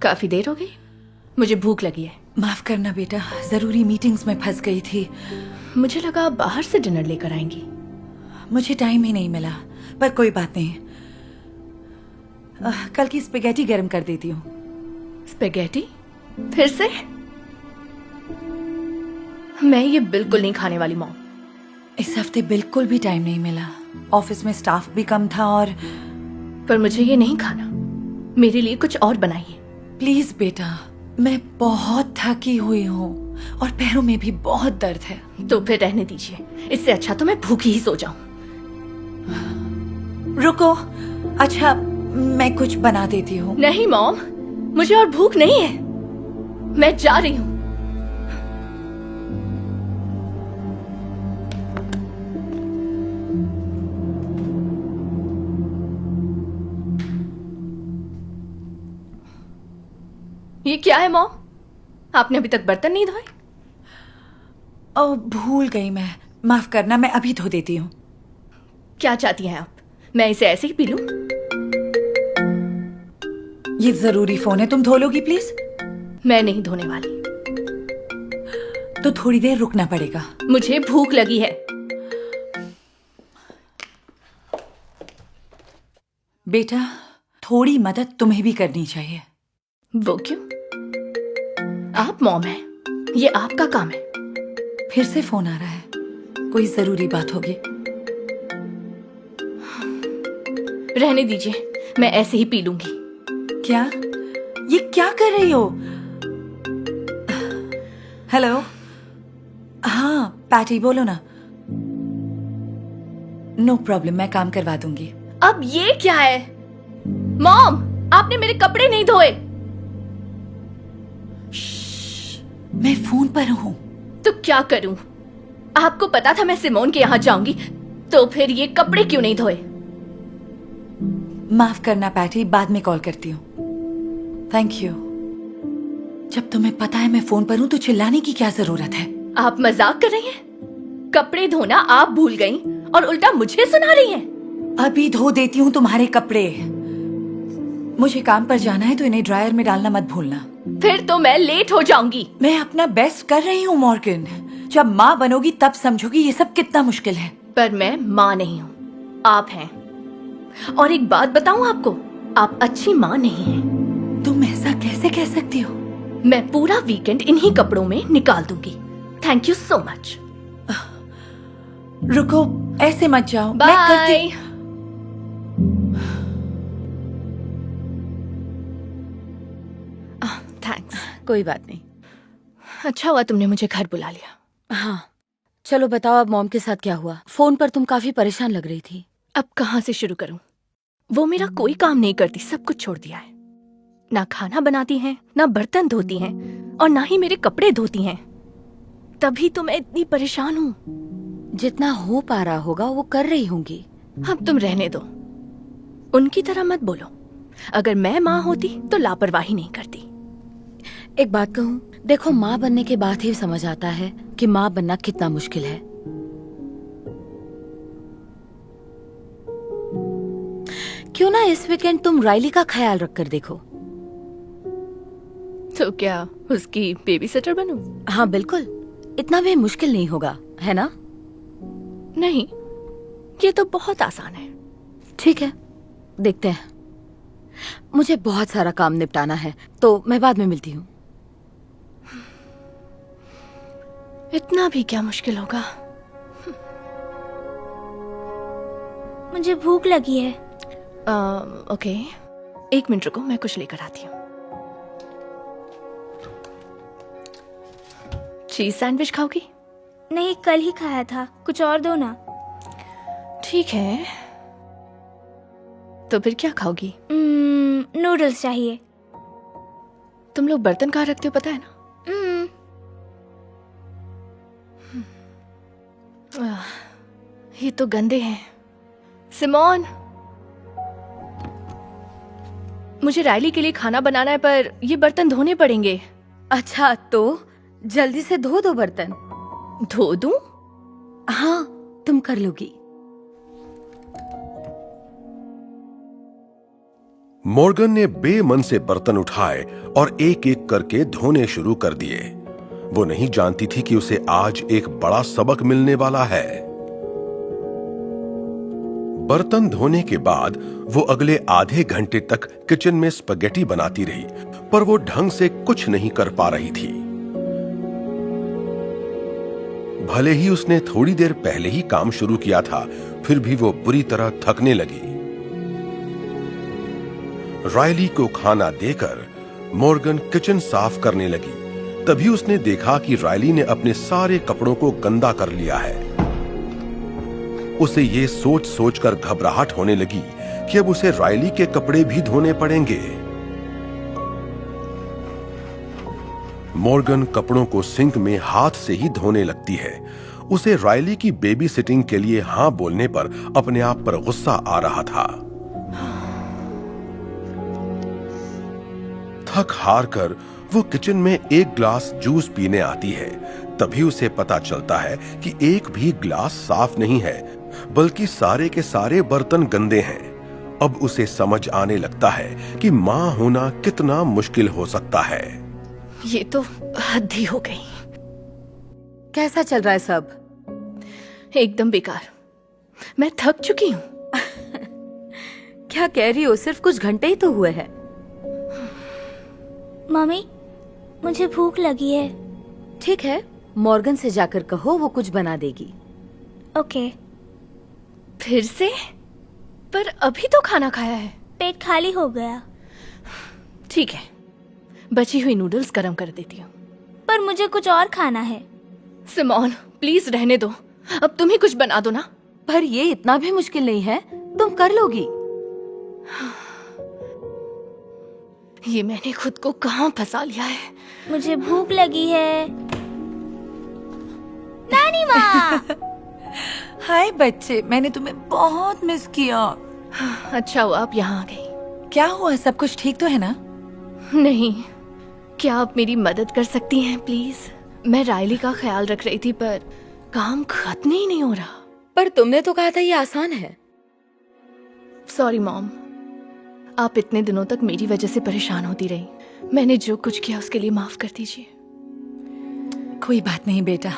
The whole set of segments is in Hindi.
काफी देर हो गई, मुझे भूख लगी है। माफ करना बेटा, जरूरी मीटिंग्स में फंस गई थी। मुझे लगा आप बाहर से डिनर लेकर आएंगी। मुझे टाइम ही नहीं मिला, पर कोई बात नहीं। कल की स्पेगेटी गर्म कर देती हूँ। स्पेगेटी? फिर से? मैं ये बिल्कुल नहीं खाने वाली मॉम। इस हफ्ते बिल्कुल भी टाइम नहीं मिला, ऑफिस में स्टाफ भी कम था और पर मुझे ये नहीं खाना, मेरे लिए कुछ और बनाइए। प्लीज बेटा, मैं बहुत थकी हुई हूँ और पैरों में भी बहुत दर्द है। तो फिर रहने दीजिए, इससे अच्छा तो मैं भूखी ही सो जाऊं। रुको, अच्छा मैं कुछ बना देती हूँ। नहीं मॉम, मुझे और भूख नहीं है, मैं जा रही हूँ। ये क्या है मॉम? आपने अभी तक बर्तन नहीं धोए? ओह, भूल गई मैं, माफ करना, मैं अभी धो देती हूँ। क्या चाहती हैं आप? मैं इसे ऐसे ही पी लूं? ये जरूरी फोन है, तुम धो लोगी प्लीज? मैं नहीं धोने वाली। तो थोड़ी देर रुकना पड़ेगा। मुझे भूख लगी है। बेटा, थोड़ी मदद तुम्हें भी करनी चाहिए। वो क्यों? आप मॉम हैं, ये आपका काम है। फिर से फोन आ रहा है, कोई जरूरी बात होगी। रहने दीजिए, मैं ऐसे ही पी लूंगी। क्या? ये क्या कर रही हो? हेलो, हाँ पैटी बोलो ना। नो प्रॉब्लम, मैं काम करवा दूंगी। अब ये क्या है? मॉम, आपने मेरे कपड़े नहीं धोए। मैं फोन पर हूँ। तो क्या करूं? आपको पता था मैं सिमोन के यहाँ जाऊंगी, तो फिर ये कपड़े क्यों नहीं धोए? माफ करना पैटी, बाद में कॉल करती हूँ। Thank you. जब तुम्हें पता है मैं फोन पर हूँ तो चिल्लाने की क्या जरूरत है? आप मजाक कर रही हैं? कपड़े धोना आप भूल गई और उल्टा मुझे सुना रही हैं। अभी धो देती हूँ तुम्हारे कपड़े। मुझे काम पर जाना है तो इन्हें ड्रायर में डालना मत भूलना। फिर तो मैं लेट हो जाऊंगी। मैं अपना बेस्ट कर रही हूँ मॉर्गन, जब माँ बनोगी तब समझोगी ये सब कितना मुश्किल है। पर मैं माँ नहीं हूँ, आप हैं। और एक बात बताऊं आपको, आप अच्छी माँ नहीं हैं। तुम ऐसा कैसे कह सकती हो? मैं पूरा वीकेंड इन्हीं कपड़ों में निकाल दूंगी। Thank you so much. रुको, ऐसे मत जाओ। बाय। थैंक्स। कोई बात नहीं। अच्छा हुआ तुमने मुझे घर बुला लिया। हाँ, चलो बताओ अब मॉम के साथ क्या हुआ? फोन पर तुम काफी परेशान लग रही थी। अब कहाँ से शुरू करूं? वो मेरा कोई काम नहीं करती, सब कुछ छोड़ दिया है। ना खाना बनाती हैं, ना बर्तन धोती हैं, और ना ही मेरे कपड़े धोती हैं। तभी तो मैं इतनी परेशान हूँ। जितना हो पा रहा होगा वो कर रही होंगी। अब तुम रहने दो, उनकी तरह मत बोलो। अगर मैं माँ होती तो लापरवाही नहीं करती। एक बात कहूँ, देखो माँ बनने के बाद ही समझ आता है कि माँ बनना कितना मुश्किल है। क्यों ना इस वीकेंड तुम राइली का ख्याल रख कर देखो। तो क्या उसकी बेबी सिटर बनूं? हाँ बिल्कुल, इतना भी मुश्किल नहीं होगा, है ना? नहीं, ये तो बहुत आसान है। ठीक है, देखते हैं। मुझे बहुत सारा काम निपटाना है, तो मैं बाद में मिलती हूँ। इतना भी क्या मुश्किल होगा? मुझे भूख लगी है। ओके, एक मिनट रुको, मैं कुछ लेकर आती हूँ। Cheese sandwich खाओगी? नहीं, कल ही खाया था, कुछ और दो ना। ठीक है, तो फिर क्या खाओगी? नूडल्स चाहिए। तुम लोग बर्तन कहाँ रखते हो पता है ना? ये तो गंदे हैं। सिमोन, मुझे राइली के लिए खाना बनाना है, पर ये बर्तन धोने पड़ेंगे। अच्छा, तो जल्दी से धो दो बर्तन। धो दूं? हाँ, तुम कर लोगी। मॉर्गन ने बेमन से बर्तन उठाए और एक एक करके धोने शुरू कर दिए। वो नहीं जानती थी कि उसे आज एक बड़ा सबक मिलने वाला है। बर्तन धोने के बाद वो अगले आधे घंटे तक किचन में स्पगेटी बनाती रही, पर वो ढंग से कुछ नहीं कर पा रही थी। भले ही उसने थोड़ी देर पहले ही काम शुरू किया था, फिर भी वो बुरी तरह थकने लगी। रायली को खाना देकर मॉर्गन किचन साफ करने लगी। तभी उसने देखा कि रायली ने अपने सारे कपड़ों को गंदा कर लिया है। उसे ये सोच सोचकर घबराहट होने लगी कि अब उसे रायली के कपड़े भी धोने पड़ेंगे। मॉर्गन कपड़ों को सिंक में हाथ से ही धोने लगती है। उसे रायली की बेबी सिटिंग के लिए हां बोलने पर अपने आप पर गुस्सा आ रहा था। थक हार कर वो किचन में एक ग्लास जूस पीने आती है। तभी उसे पता चलता है कि एक भी ग्लास साफ नहीं है, बल्कि सारे के सारे बर्तन गंदे हैं। अब उसे समझ आने लगता है कि मां होना कितना मुश्किल हो सकता है। ये तो हद ही हो गई। कैसा चल रहा है सब? एकदम बेकार। मैं थक चुकी हूँ। क्या कह रही हो? सिर्फ कुछ घंटे ही तो हुए हैं। मम्मी, मुझे भूख लगी है। ठीक है, मॉर्गन से जाकर कहो, वो कुछ बना देगी। ओके। फिर से? पर अभी तो खाना खाया है। पेट खाली हो गया। ठीक है, बची हुई नूडल्स गरम कर देती हूँ। पर मुझे कुछ और खाना है। सिमोन, प्लीज रहने दो। अब तुम ही कुछ बना दो ना। पर ये इतना भी मुश्किल नहीं है, तुम कर लोगी। ये मैंने खुद को कहाँ फंसा लिया है। मुझे भूख लगी है। नानी माँ। हाय बच्चे, मैंने तुम्हें बहुत मिस किया। अच्छा हुआ आप यहाँ आ गई। क्या हुआ, सब कुछ ठीक तो है ना? नहीं, क्या आप मेरी मदद कर सकती हैं प्लीज? मैं रायली का ख्याल रख रही थी, पर काम खत्म ही नहीं हो रहा। पर तुमने तो कहा था ये आसान है। सॉरी मॉम, आप इतने दिनों तक मेरी वजह से परेशान होती रही। मैंने जो कुछ किया उसके लिए माफ कर दीजिए। कोई बात नहीं बेटा।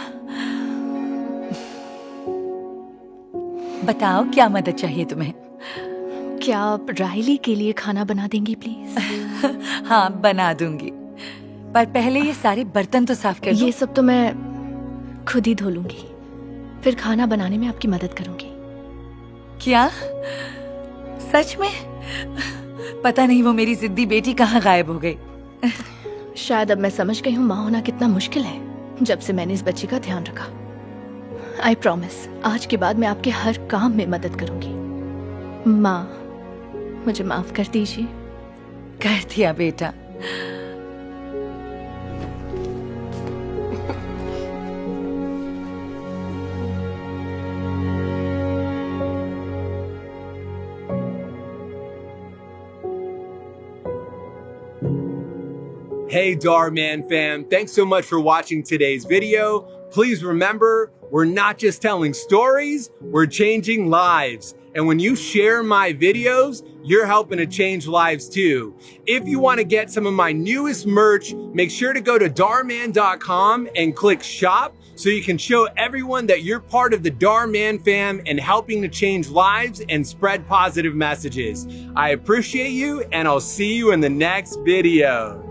बताओ क्या मदद चाहिए तुम्हें? क्या आप रायली के लिए खाना बना देंगी प्लीज? हाँ, बना दूंगी, पर पहले ये सारे बर्तन तो साफ कर दो। ये सब तो मैं खुद ही धो लूंगी, फिर खाना बनाने में आपकी मदद करूंगी। क्या सच में? पता नहीं वो मेरी जिद्दी बेटी कहाँ गायब हो गई। शायद अब मैं समझ गई हूँ माँ होना कितना मुश्किल है, जब से मैंने इस बच्ची का ध्यान रखा। आई प्रॉमिस, आज के बाद मैं आपके हर काम में मदद करूंगी। माँ, मुझे माफ कर दीजिए। कर दिया बेटा। Hey Darman fam, thanks so much for watching today's video. Please remember, we're not just telling stories, we're changing lives. And when you share my videos, you're helping to change lives too. If you want to get some of my newest merch, make sure to go to darman.com and click shop so you can show everyone that you're part of the Darman fam and helping to change lives and spread positive messages. I appreciate you, and I'll see you in the next video.